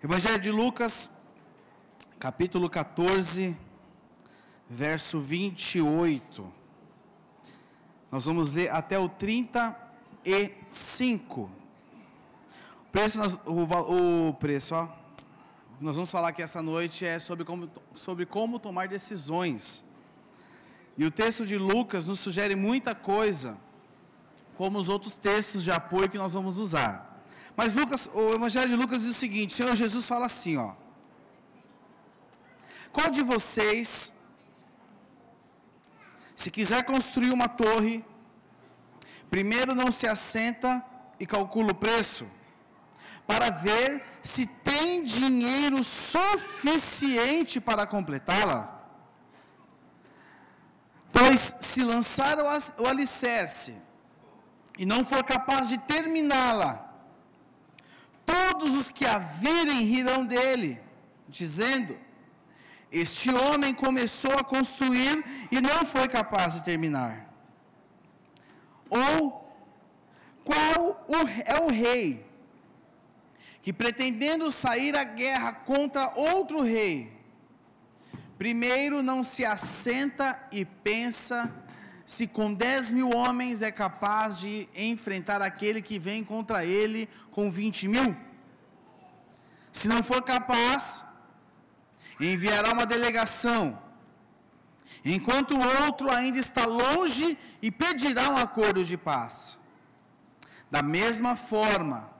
Evangelho de Lucas, capítulo 14, verso 28. Nós vamos ler até o 35. O preço, nós vamos falar aqui essa noite é sobre como tomar decisões. E o texto de Lucas nos sugere muita coisa, como os outros textos de apoio que nós vamos usar. Mas o Evangelho de Lucas diz o seguinte: o Senhor Jesus fala assim, qual de vocês, se quiser construir uma torre, primeiro não se assenta e calcula o preço, para ver se tem dinheiro suficiente para completá-la? Pois se lançar o alicerce e não for capaz de terminá-la, todos os que a virem rirão dele, dizendo: este homem começou a construir e não foi capaz de terminar. Ou, qual é o rei que, pretendendo sair à guerra contra outro rei, primeiro não se assenta e pensa se com 10.000 homens é capaz de enfrentar aquele que vem contra ele com 20.000? Se não for capaz, enviará uma delegação, enquanto o outro ainda está longe, e pedirá um acordo de paz. Da mesma forma,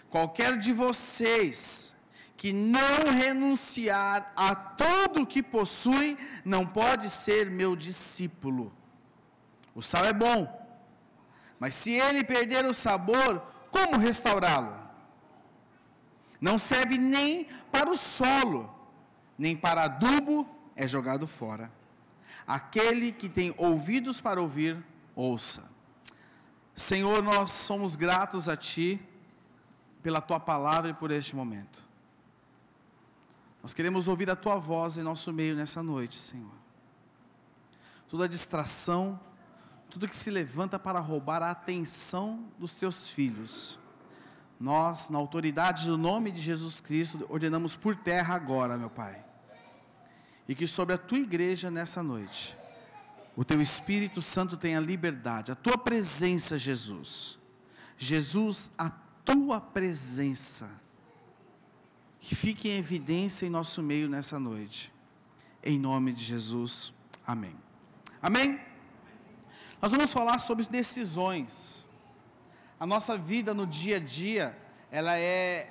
qualquer de vocês que não renunciar a tudo o que possui, não pode ser meu discípulo. O sal é bom, mas se ele perder o sabor, como restaurá-lo? Não serve nem para o solo, nem para adubo, é jogado fora. Aquele que tem ouvidos para ouvir, ouça. Senhor, nós somos gratos a Ti pela Tua palavra e por este momento. Nós queremos ouvir a Tua voz em nosso meio nessa noite, Senhor. Toda distração, tudo que se levanta para roubar a atenção dos Teus filhos, nós, na autoridade do nome de Jesus Cristo, ordenamos por terra agora, meu Pai. E que sobre a Tua igreja nessa noite, o Teu Espírito Santo tenha liberdade, a Tua presença, Jesus. Jesus, a Tua presença, que fique em evidência em nosso meio nessa noite. Em nome de Jesus, amém. Amém? Nós vamos falar sobre decisões. A nossa vida no dia a dia, ela é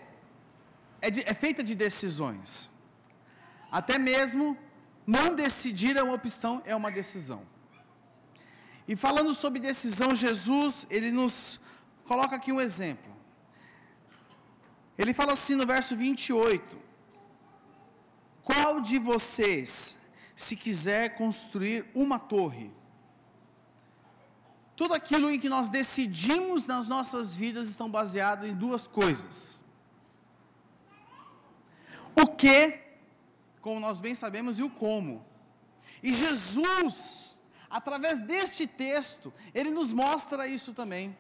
feita de decisões. Até mesmo não decidir é uma opção, é uma decisão. E falando sobre decisão, Jesus, ele nos coloca aqui um exemplo. Ele fala assim no verso 28. Qual de vocês, se quiser construir uma torre? Tudo aquilo em que nós decidimos nas nossas vidas estão baseado em duas coisas. O que, como nós bem sabemos, e o como. E Jesus, através deste texto, ele nos mostra isso também.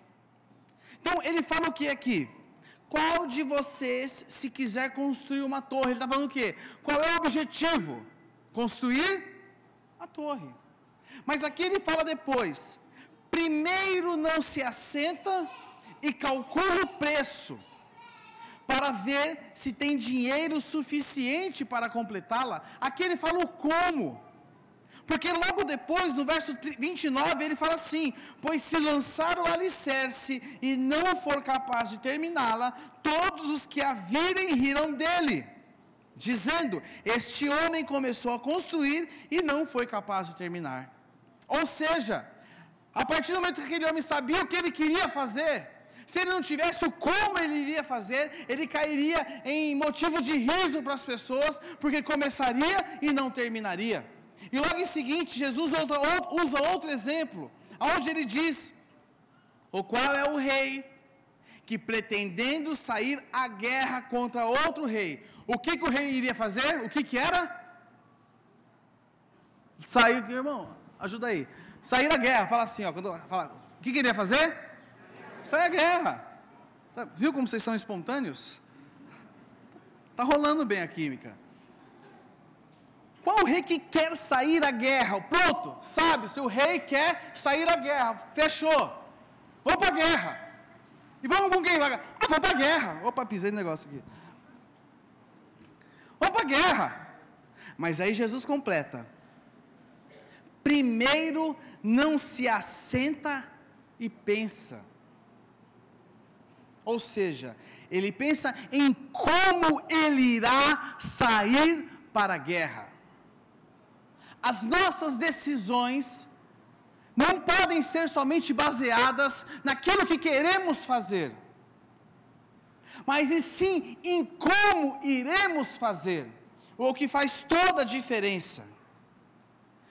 Então, ele fala o que aqui? Qual de vocês, se quiser construir uma torre? Ele está falando o quê? Qual é o objetivo? Construir a torre. Mas aqui ele fala depois: primeiro não se assenta e calcula o preço, para ver se tem dinheiro suficiente para completá-la. Aqui ele fala o como. Porque logo depois, no verso 29, ele fala assim: pois se lançar o alicerce e não for capaz de terminá-la, todos os que a virem rirão dele, dizendo: este homem começou a construir e não foi capaz de terminar. Ou seja, a partir do momento que aquele homem sabia o que ele queria fazer, se ele não tivesse o como ele iria fazer, ele cairia em motivo de riso para as pessoas, porque começaria e não terminaria. E logo em seguinte, Jesus usa outro exemplo, onde ele diz: o qual é o rei que, pretendendo sair à guerra contra outro rei, o que o rei iria fazer? O que era? Sair, irmão, ajuda aí. Sair à guerra, fala assim, o que ele ia fazer? Sair à guerra. Viu como vocês são espontâneos? Está rolando bem a química. Qual o rei que quer sair à guerra? Pronto, sabe, se o rei quer sair à guerra, fechou. Vamos para a guerra. E vamos com quem? Vamos para a guerra. Opa, pisei no negócio aqui. Vamos para a guerra. Mas aí Jesus completa. Primeiro não se assenta e pensa. Ou seja, ele pensa em como ele irá sair para a guerra. As nossas decisões não podem ser somente baseadas naquilo que queremos fazer, mas e sim em como iremos fazer, o que faz toda a diferença.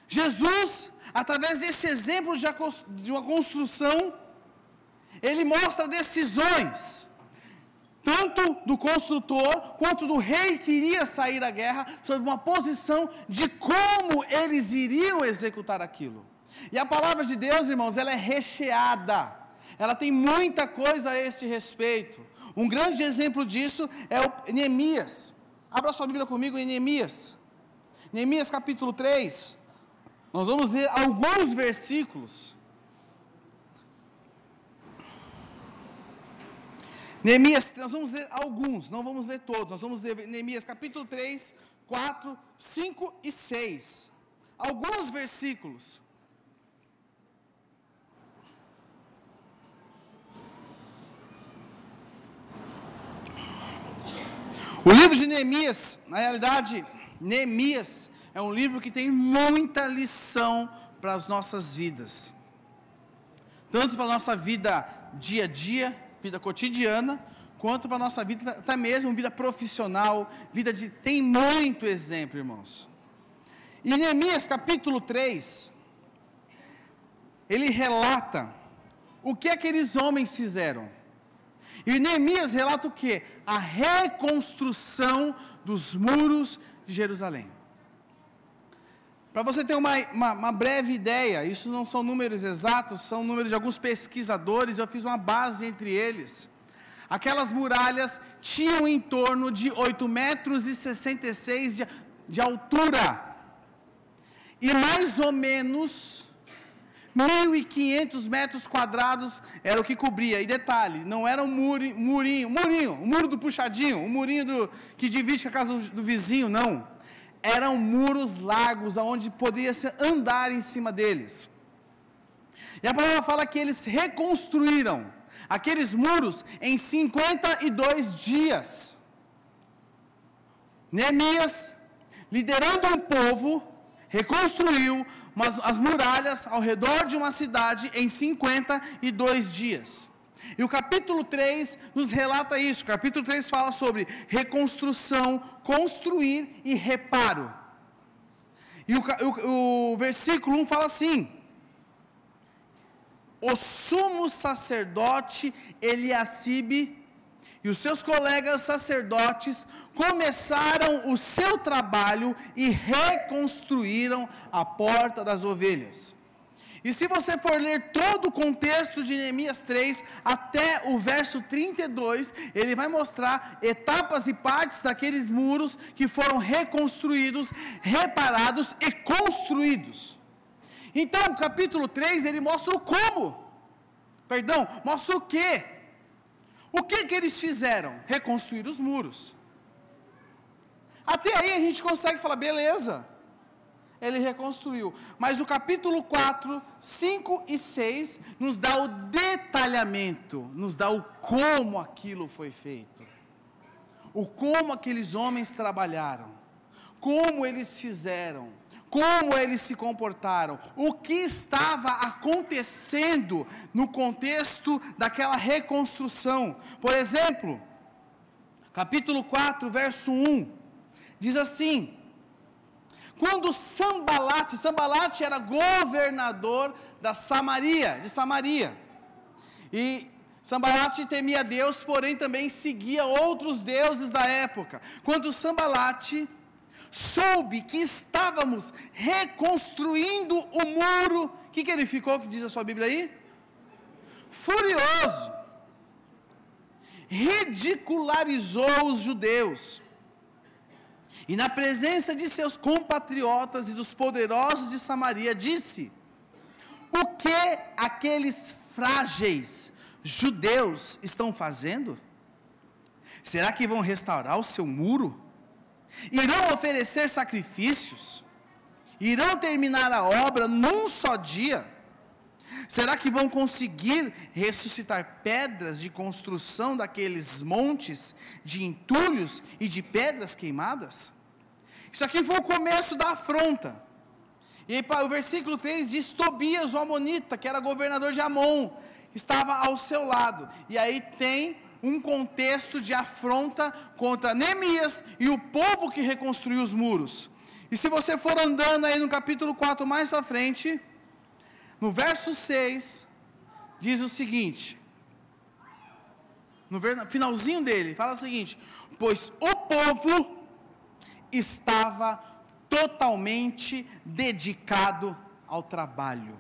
Jesus, através desse exemplo de uma construção, ele mostra decisões, tanto do construtor, quanto do rei que iria sair à guerra, sob uma posição de como eles iriam executar aquilo. E a palavra de Deus, irmãos, ela é recheada, ela tem muita coisa a esse respeito. Um grande exemplo disso é o Neemias. Abra sua Bíblia comigo em Neemias. Neemias capítulo 3, nós vamos ler alguns versículos. Neemias, nós vamos ler alguns, não vamos ler todos, nós vamos ler Neemias capítulo 3, 4, 5 e 6. Alguns versículos. O livro de Neemias, na realidade, Neemias é um livro que tem muita lição para as nossas vidas. Tanto para a nossa vida dia a dia, vida cotidiana, quanto para a nossa vida, até mesmo vida profissional, tem muito exemplo, irmãos. Em Neemias capítulo 3, ele relata o que aqueles homens fizeram. E Neemias relata o quê? A reconstrução dos muros de Jerusalém. Para você ter uma breve ideia, isso não são números exatos, são números de alguns pesquisadores, eu fiz uma base entre eles. Aquelas muralhas tinham em torno de 8,66 metros de altura. E mais ou menos 1.500 metros quadrados era o que cobria. E detalhe, não era um murinho, o muro do puxadinho, o murinho que divide com a casa do vizinho, não. Eram muros largos, onde podia-se andar em cima deles. E a palavra fala que eles reconstruíram aqueles muros em 52 dias. Neemias, liderando um povo, reconstruiu as muralhas ao redor de uma cidade em 52 dias. E o capítulo 3 nos relata isso. O capítulo 3 fala sobre reconstrução, construir e reparo. E o versículo 1 fala assim: o sumo sacerdote Eliacibe e os seus colegas sacerdotes começaram o seu trabalho e reconstruíram a porta das ovelhas. E se você for ler todo o contexto de Neemias 3, até o verso 32, ele vai mostrar etapas e partes daqueles muros que foram reconstruídos, reparados e construídos. Então, o capítulo 3, ele mostra o como. Mostra o quê? O que eles fizeram? Reconstruir os muros. Até aí a gente consegue falar, beleza. Ele reconstruiu, mas o capítulo 4, 5 e 6 nos dá o detalhamento, nos dá o como aquilo foi feito, o como aqueles homens trabalharam, como eles fizeram, como eles se comportaram, o que estava acontecendo no contexto daquela reconstrução. Por exemplo, capítulo 4, verso 1, diz assim: quando Sambalate era governador de Samaria, e Sambalate temia Deus, porém também seguia outros deuses da época. Quando Sambalate soube que estávamos reconstruindo o muro, o que ele ficou, que diz a sua Bíblia aí? Furioso, ridicularizou os judeus, E na presença de seus compatriotas e dos poderosos de Samaria, disse: o que aqueles frágeis judeus estão fazendo? Será que vão restaurar o seu muro? Irão oferecer sacrifícios? Irão terminar a obra num só dia? Será que vão conseguir ressuscitar pedras de construção daqueles montes de entulhos e de pedras queimadas? Isso aqui foi o começo da afronta. E aí, o versículo 3 diz: Tobias, o amonita, que era governador de Amon, estava ao seu lado. E aí tem um contexto de afronta contra Neemias e o povo que reconstruiu os muros. E se você for andando aí no capítulo 4 mais para frente, no verso 6, diz o seguinte, no finalzinho dele, fala o seguinte: pois o povo estava totalmente dedicado ao trabalho.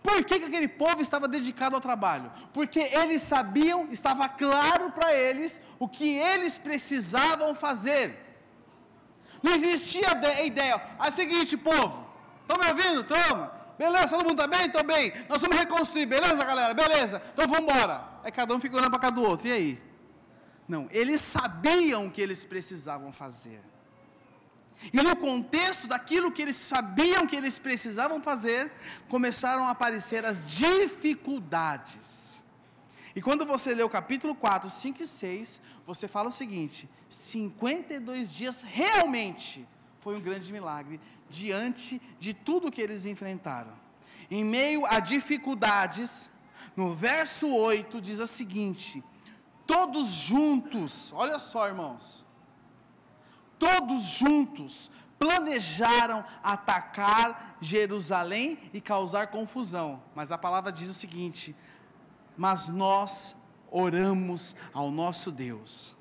Por que aquele povo estava dedicado ao trabalho? Porque eles sabiam, estava claro para eles o que eles precisavam fazer. Não existia a ideia: é o seguinte, povo, estão me ouvindo? Toma, beleza, todo mundo está bem? Estou bem, nós vamos reconstruir, beleza galera? Beleza, então vamos embora. Aí cada um fica olhando para cada do outro, e aí? Não, eles sabiam o que eles precisavam fazer. E no contexto daquilo que eles sabiam que eles precisavam fazer, começaram a aparecer as dificuldades. E quando você lê o capítulo 4, 5 e 6, você fala o seguinte: 52 dias realmente foi um grande milagre, diante de tudo que eles enfrentaram. Em meio a dificuldades, no verso 8 diz o seguinte: todos juntos, olha só irmãos, todos juntos planejaram atacar Jerusalém e causar confusão. Mas a palavra diz o seguinte: mas nós oramos ao nosso Deus.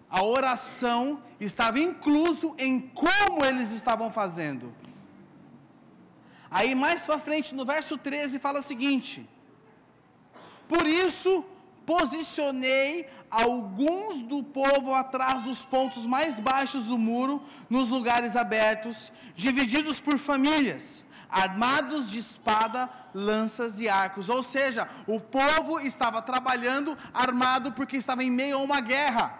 A oração estava incluso em como eles estavam fazendo. Aí mais para frente, no verso 13, fala o seguinte: por isso posicionei alguns do povo atrás dos pontos mais baixos do muro, nos lugares abertos, divididos por famílias, armados de espada, lanças e arcos. Ou seja, o povo estava trabalhando armado porque estava em meio a uma guerra.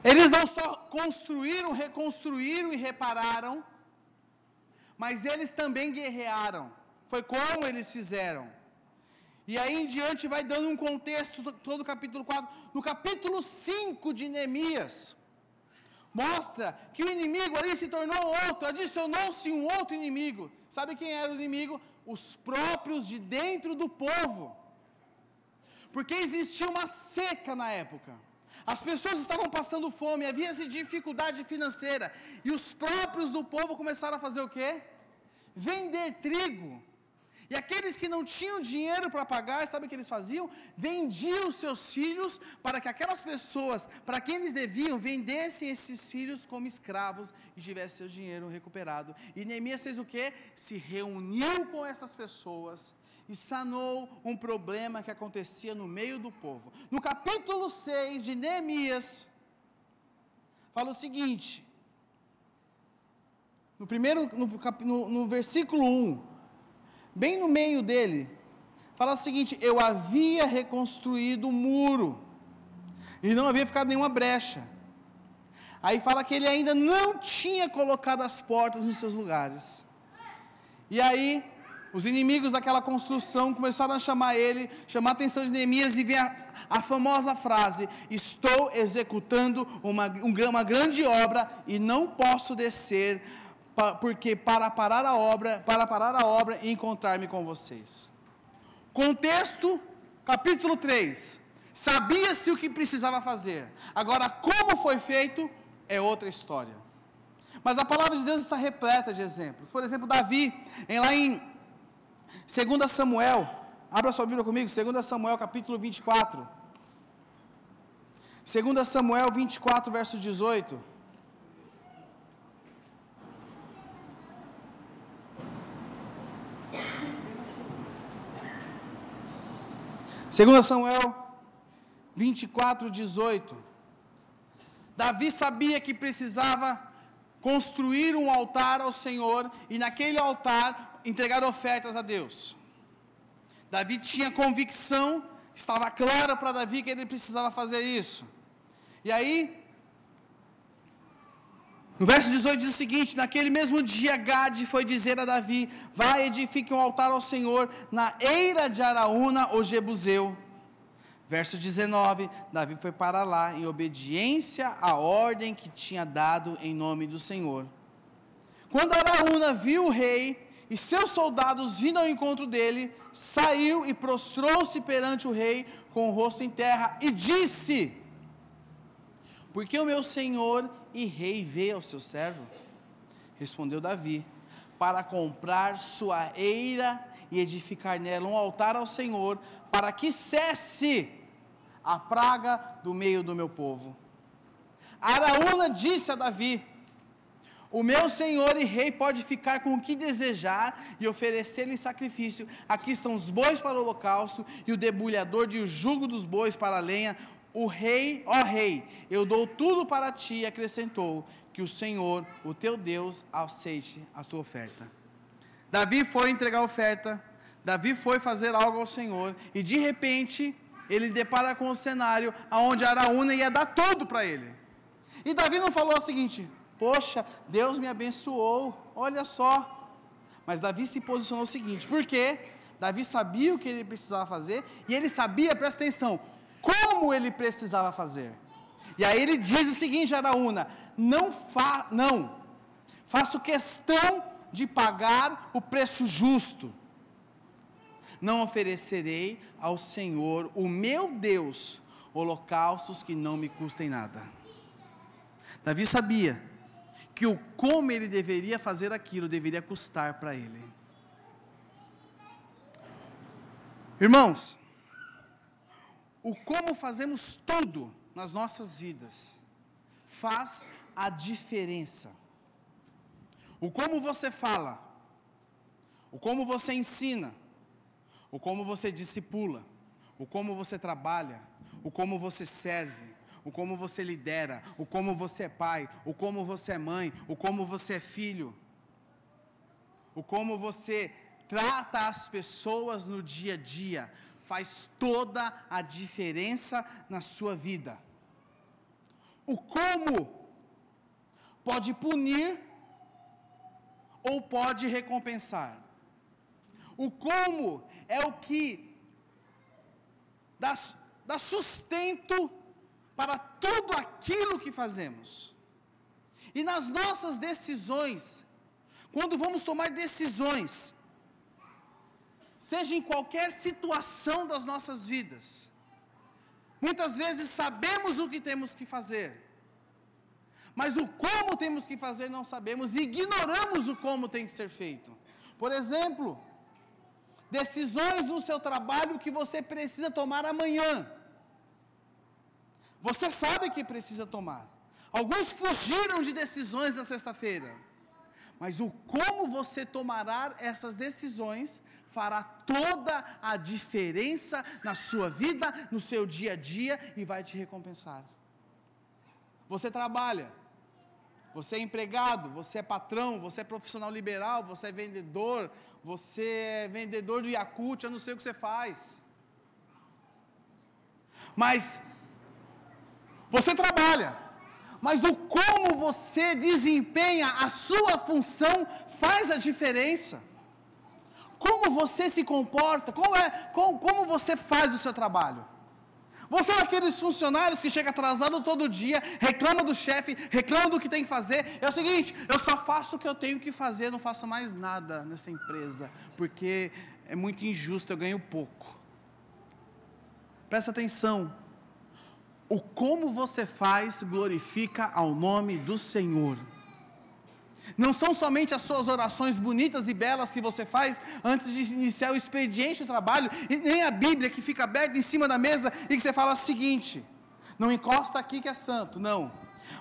Eles não só construíram, reconstruíram e repararam, mas eles também guerrearam. Foi como eles fizeram. E aí em diante vai dando um contexto, todo o capítulo 4. No capítulo 5 de Neemias, mostra que o inimigo ali se tornou outro, adicionou-se um outro inimigo. Sabe quem era o inimigo? Os próprios de dentro do povo. Porque existia uma seca na época. As pessoas estavam passando fome, havia essa dificuldade financeira. E os próprios do povo começaram a fazer o quê? Vender trigo. E aqueles que não tinham dinheiro para pagar, sabe o que eles faziam? Vendiam os seus filhos para que aquelas pessoas, para quem eles deviam, vendessem esses filhos como escravos e tivessem seu dinheiro recuperado. E Neemias fez o quê? Se reuniu com essas pessoas e sanou um problema que acontecia no meio do povo. No capítulo 6 de Neemias, fala o seguinte, no versículo 1, bem no meio dele, fala o seguinte: eu havia reconstruído o muro, e não havia ficado nenhuma brecha. Aí fala que ele ainda não tinha colocado as portas nos seus lugares. E aí, os inimigos daquela construção começaram a chamar a atenção de Neemias, e vem a famosa frase: estou executando uma grande obra e não posso descer, porque para parar a obra e encontrar-me com vocês. Contexto, capítulo 3. Sabia-se o que precisava fazer. Agora, como foi feito, é outra história. Mas a palavra de Deus está repleta de exemplos. Por exemplo, Davi, lá em 2 Samuel, abra sua Bíblia comigo, 2 Samuel capítulo 24. 2 Samuel 24, verso 18. 2 Samuel 24, 18. Davi sabia que precisava construir um altar ao Senhor e naquele altar entregar ofertas a Deus. Davi tinha convicção, estava claro para Davi que ele precisava fazer isso. E aí, no verso 18 diz o seguinte: naquele mesmo dia Gade foi dizer a Davi: vai, edifique um altar ao Senhor na eira de Araúna, o Jebuseu. Verso 19, Davi foi para lá em obediência à ordem que tinha dado em nome do Senhor. Quando Araúna viu o rei e seus soldados vindo ao encontro dele, saiu e prostrou-se perante o rei com o rosto em terra e disse: porque o meu senhor e rei veio ao seu servo? Respondeu Davi: para comprar sua eira e edificar nela um altar ao Senhor, para que cesse a praga do meio do meu povo. Araúna disse a Davi: o meu senhor e rei pode ficar com o que desejar e oferecer-lhe sacrifício. Aqui estão os bois para o holocausto e o debulhador de jugo dos bois para a lenha. O rei, ó rei, eu dou tudo para ti, e acrescentou: que o Senhor, o teu Deus, aceite a tua oferta. Davi foi entregar a oferta, Davi foi fazer algo ao Senhor, e de repente, ele depara com o cenário onde Araúna ia dar tudo para ele. E Davi não falou o seguinte: poxa, Deus me abençoou, olha só. Mas Davi se posicionou o seguinte, porque Davi sabia o que ele precisava fazer, e ele sabia, presta atenção, como ele precisava fazer. E aí ele diz o seguinte a Araúna: não, faço questão de pagar o preço justo. Não oferecerei ao Senhor, o meu Deus, holocaustos que não me custem nada. Davi sabia que o como ele deveria fazer aquilo deveria custar para ele. Irmãos, o como fazemos tudo nas nossas vidas faz a diferença. O como você fala, o como você ensina, o como você discipula, o como você trabalha, o como você serve, o como você lidera, o como você é pai, o como você é mãe, o como você é filho, o como você trata as pessoas no dia a dia, faz toda a diferença na sua vida. O como pode punir ou pode recompensar. O como é o que dá sustento para tudo aquilo que fazemos. E nas nossas decisões, quando vamos tomar decisões, seja em qualquer situação das nossas vidas, muitas vezes sabemos o que temos que fazer, mas o como temos que fazer não sabemos e ignoramos o como tem que ser feito. Por exemplo, decisões no seu trabalho que você precisa tomar amanhã. Você sabe que precisa tomar. Alguns fugiram de decisões na sexta-feira, mas o como você tomará essas decisões fará toda a diferença na sua vida, no seu dia a dia e vai te recompensar. Você trabalha, você é empregado, você é patrão, você é profissional liberal, você é vendedor do Yakult, eu não sei o que você faz. Mas você trabalha, mas o como você desempenha a sua função faz a diferença. Como você se comporta, como você faz o seu trabalho. Você é daqueles funcionários que chega atrasado todo dia, reclama do chefe, reclama do que tem que fazer. É o seguinte: eu só faço o que eu tenho que fazer, não faço mais nada nessa empresa, porque é muito injusto, eu ganho pouco. Presta atenção. O como você faz glorifica ao nome do Senhor. Não são somente as suas orações bonitas e belas que você faz antes de iniciar o expediente do trabalho, e nem a Bíblia que fica aberta em cima da mesa e que você fala o seguinte: não encosta aqui que é santo, não.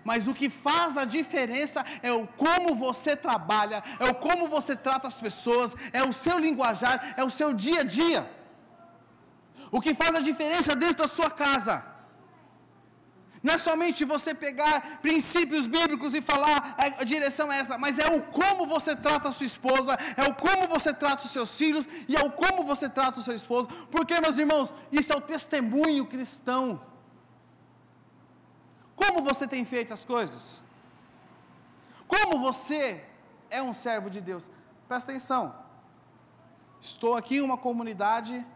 Mas o que faz a diferença é o como você trabalha, é o como você trata as pessoas, é o seu linguajar, é o seu dia a dia. O que faz a diferença dentro da sua casa. Não é somente você pegar princípios bíblicos e falar a direção é essa, mas é o como você trata a sua esposa, é o como você trata os seus filhos e é o como você trata o seu esposo. Porque, meus irmãos, isso é o testemunho cristão. Como você tem feito as coisas? Como você é um servo de Deus? Presta atenção. Estou aqui em uma comunidade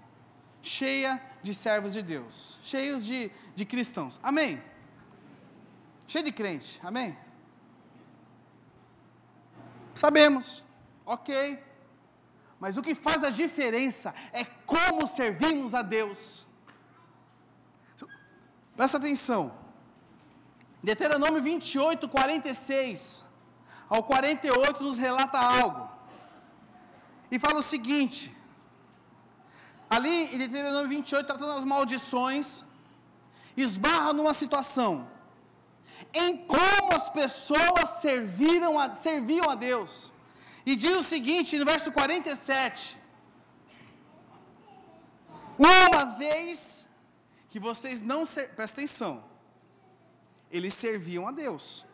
cheia de servos de Deus, cheios de cristãos. Amém? Cheio de crente, amém? Sabemos, ok. Mas o que faz a diferença é como servimos a Deus. Presta atenção. Deuteronômio 28, 46 ao 48 nos relata algo. E fala o seguinte. Ali em Deuteronômio 28, tratando as maldições, esbarra numa situação em como as pessoas serviam a Deus. E diz o seguinte, no verso 47, uma vez que vocês não presta atenção, eles serviam a Deus.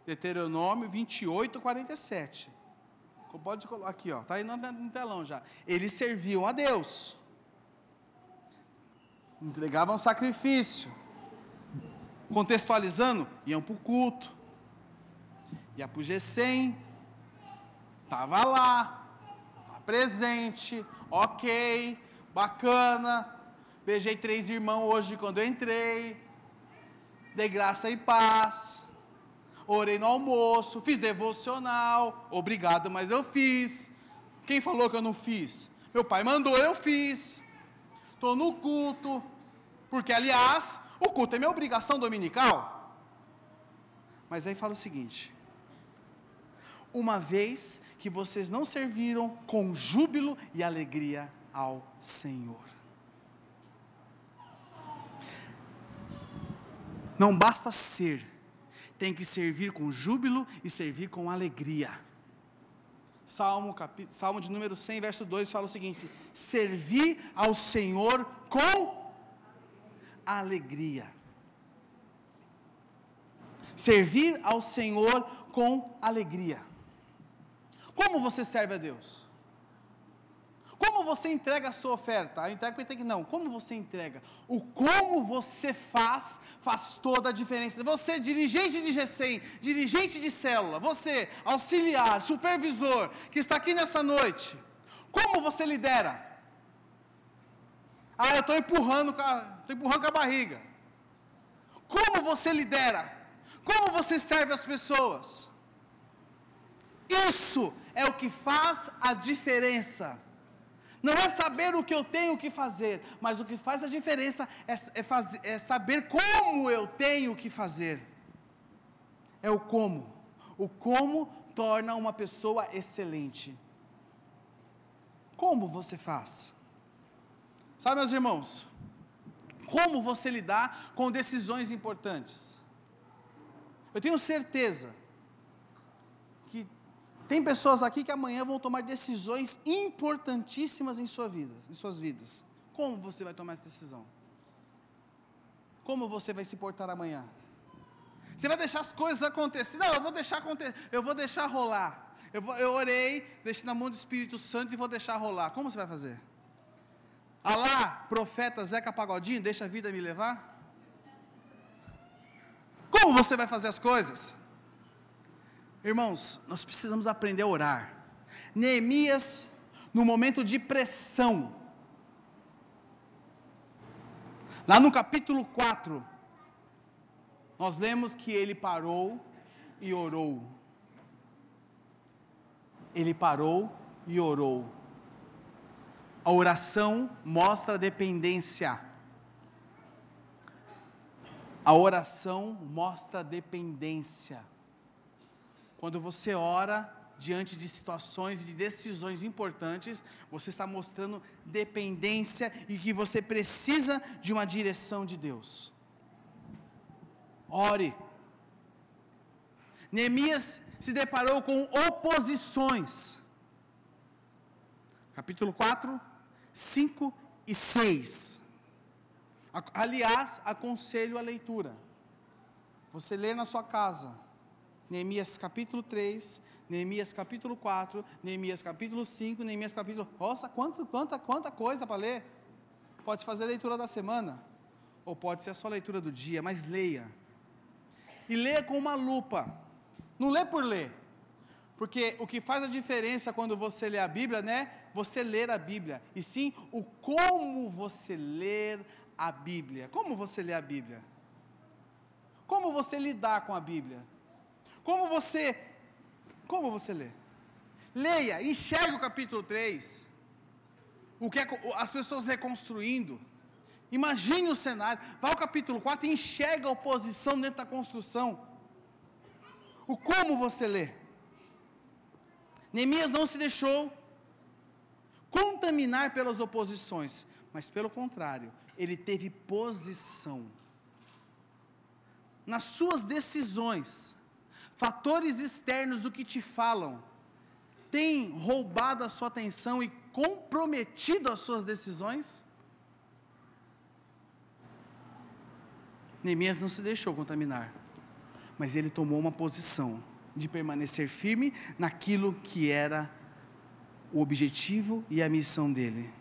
Deuteronômio 28, 47. Pode colocar aqui, ó, está aí no telão já. Eles serviam a Deus. Entregavam sacrifício. Contextualizando, iam para o culto. Ia para o G100. Estava lá. Estava presente. Ok. Bacana. Beijei 3 irmãos hoje quando eu entrei. Dei graça e paz. Orei no almoço, fiz devocional, obrigado, mas eu fiz. Quem falou que eu não fiz? Meu pai mandou, eu fiz. Estou no culto, porque aliás, o culto é minha obrigação dominical. Mas aí fala o seguinte, uma vez que vocês não serviram com júbilo e alegria ao Senhor. Não basta ser, tem que servir com júbilo e servir com alegria. Salmo de número 100, verso 2, fala o seguinte, servir ao Senhor com alegria. Servir ao Senhor com alegria. Como você serve a Deus? Como você entrega a sua oferta? A entrega tem que não. Como você entrega? O como você faz toda a diferença. Você, dirigente de G100, dirigente de célula, você, auxiliar, supervisor, que está aqui nessa noite, como você lidera? Eu estou empurrando com a barriga. Como você lidera? Como você serve as pessoas? Isso é o que faz a diferença. Não é saber o que eu tenho que fazer, mas o que faz a diferença é saber como eu tenho que fazer. É o como. O como torna uma pessoa excelente. Como você faz? Sabe, meus irmãos, como você lidar com decisões importantes? Eu tenho certeza que tem pessoas aqui que amanhã vão tomar decisões importantíssimas em suas vidas. Como você vai tomar essa decisão? Como você vai se portar amanhã? Você vai deixar as coisas acontecer? Não, eu vou deixar rolar. Eu orei, deixei na mão do Espírito Santo e vou deixar rolar. Como você vai fazer? Alá, profeta Zeca Pagodinho, deixa a vida me levar? Como você vai fazer as coisas? Irmãos, nós precisamos aprender a orar. Neemias, no momento de pressão, lá no capítulo 4, nós lemos que ele parou e orou. Ele parou e orou. A oração mostra dependência. A oração mostra dependência. Quando você ora diante de situações e de decisões importantes, você está mostrando dependência e que você precisa de uma direção de Deus. Ore. Neemias se deparou com oposições. Capítulo 4, 5 e 6. Aliás, aconselho a leitura. Você lê na sua casa, Neemias capítulo 3, Neemias capítulo 4, Neemias capítulo 5, Neemias capítulo... Nossa, quanta coisa para ler. Pode fazer a leitura da semana, ou pode ser só a leitura do dia, mas leia. E leia com uma lupa. Não lê por ler. Porque o que faz a diferença quando você lê a Bíblia, não é você ler a Bíblia, e sim o como você ler a Bíblia. Como você lê a Bíblia? Como você lidar com a Bíblia? Como você lê? Leia, enxergue o capítulo 3. O que as pessoas reconstruindo. Imagine o cenário. Vai ao capítulo 4 e enxerga a oposição dentro da construção. O como você lê. Neemias não se deixou contaminar pelas oposições, mas pelo contrário, ele teve posição. Nas suas decisões, fatores externos do que te falam, têm roubado a sua atenção e comprometido as suas decisões? Neemias não se deixou contaminar, mas ele tomou uma posição de permanecer firme naquilo que era o objetivo e a missão dele.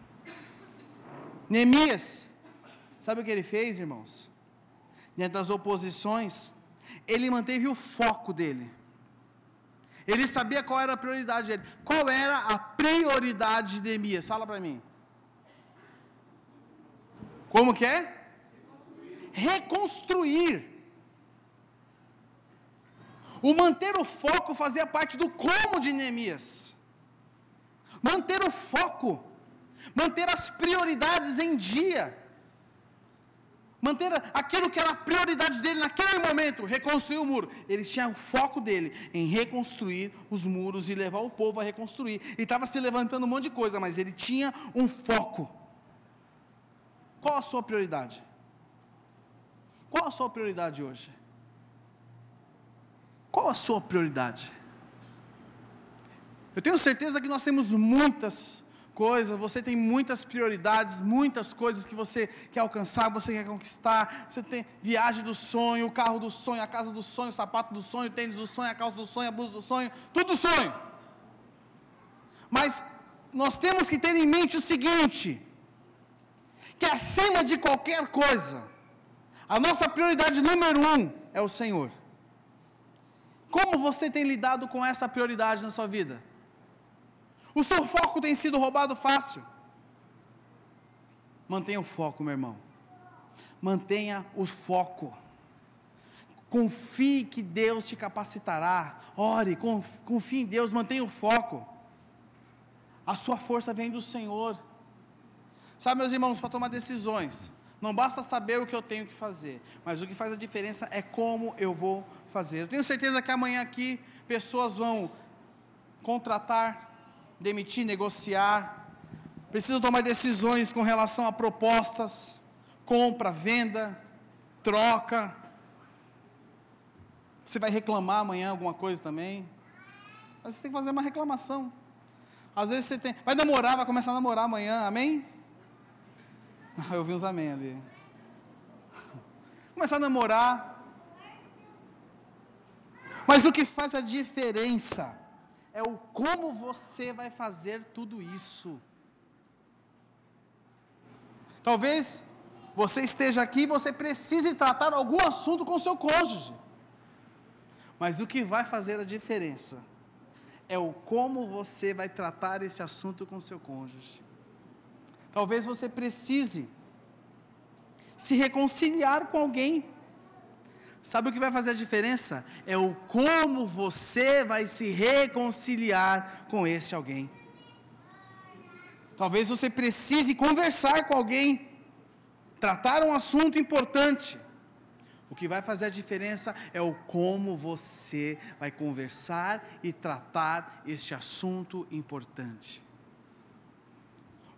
Neemias, sabe o que ele fez, irmãos? Dentro das oposições, ele manteve o foco dele. Ele sabia qual era a prioridade dele. Qual era a prioridade de Neemias? Fala para mim. Como que é? Reconstruir. O manter o foco fazia parte do como de Neemias. Manter o foco, manter as prioridades em dia, manter aquilo que era a prioridade dele naquele momento, reconstruir o muro. Ele tinha o foco dele em reconstruir os muros e levar o povo a reconstruir. E estava se levantando um monte de coisa, mas ele tinha um foco. Qual a sua prioridade? Qual a sua prioridade hoje? Qual a sua prioridade? Eu tenho certeza que nós temos muitas coisas, você tem muitas prioridades, muitas coisas que você quer alcançar, você quer conquistar. Você tem viagem do sonho, o carro do sonho, a casa do sonho, o sapato do sonho, o tênis do sonho, a calça do sonho, a blusa do sonho, tudo sonho. Mas nós temos que ter em mente o seguinte, que acima de qualquer coisa, a nossa prioridade número 1 é o Senhor. Como você tem lidado com essa prioridade na sua vida? O seu foco tem sido roubado fácil? Mantenha o foco, meu irmão. Mantenha o foco. Confie que Deus te capacitará. Ore, confie em Deus, mantenha o foco. A sua força vem do Senhor. Sabe, meus irmãos, para tomar decisões, não basta saber o que eu tenho que fazer, mas o que faz a diferença é como eu vou fazer. Eu tenho certeza que amanhã aqui, pessoas vão contratar, demitir, negociar, precisam tomar decisões com relação a propostas, compra, venda, troca. Você vai reclamar amanhã alguma coisa também, mas você tem que fazer uma reclamação. Às vezes você vai namorar, vai começar a namorar amanhã, amém? Eu vi uns amém ali. Começar a namorar. Mas o que faz a diferença é o como você vai fazer tudo isso. Talvez você esteja aqui e você precise tratar algum assunto com o seu cônjuge. Mas o que vai fazer a diferença é o como você vai tratar este assunto com o seu cônjuge. Talvez você precise se reconciliar com alguém. Sabe o que vai fazer a diferença? É o como você vai se reconciliar com esse alguém. Talvez você precise conversar com alguém, tratar um assunto importante. O que vai fazer a diferença é o como você vai conversar e tratar este assunto importante.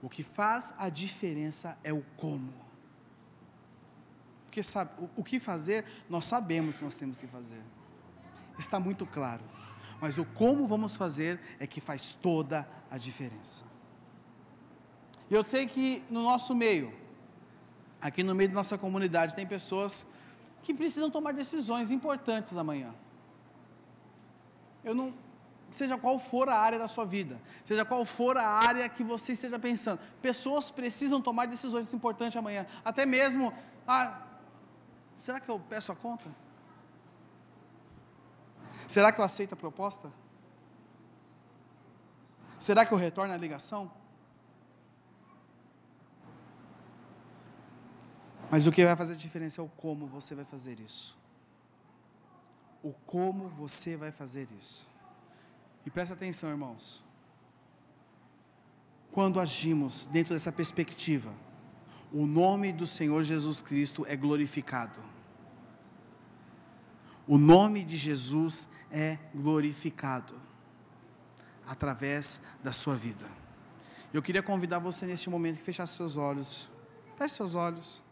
O que faz a diferença é o como. Porque sabe, o que fazer, nós sabemos que nós temos que fazer. Está muito claro. Mas o como vamos fazer é que faz toda a diferença. E eu sei que no nosso meio, Aqui no meio da nossa comunidade tem pessoas que precisam tomar decisões importantes amanhã. Seja qual for a área da sua vida, seja qual for a área que você esteja pensando, pessoas precisam tomar decisões importantes amanhã. Até mesmo, será que eu peço a conta? Será que eu aceito a proposta? Será que eu retorno a ligação? Mas o que vai fazer a diferença é o como você vai fazer isso. O como você vai fazer isso. E presta atenção, irmãos. Quando agimos dentro dessa perspectiva, o nome do Senhor Jesus Cristo é glorificado. O nome de Jesus é glorificado através da sua vida. Eu queria convidar você neste momento que fechasse seus olhos. Feche seus olhos.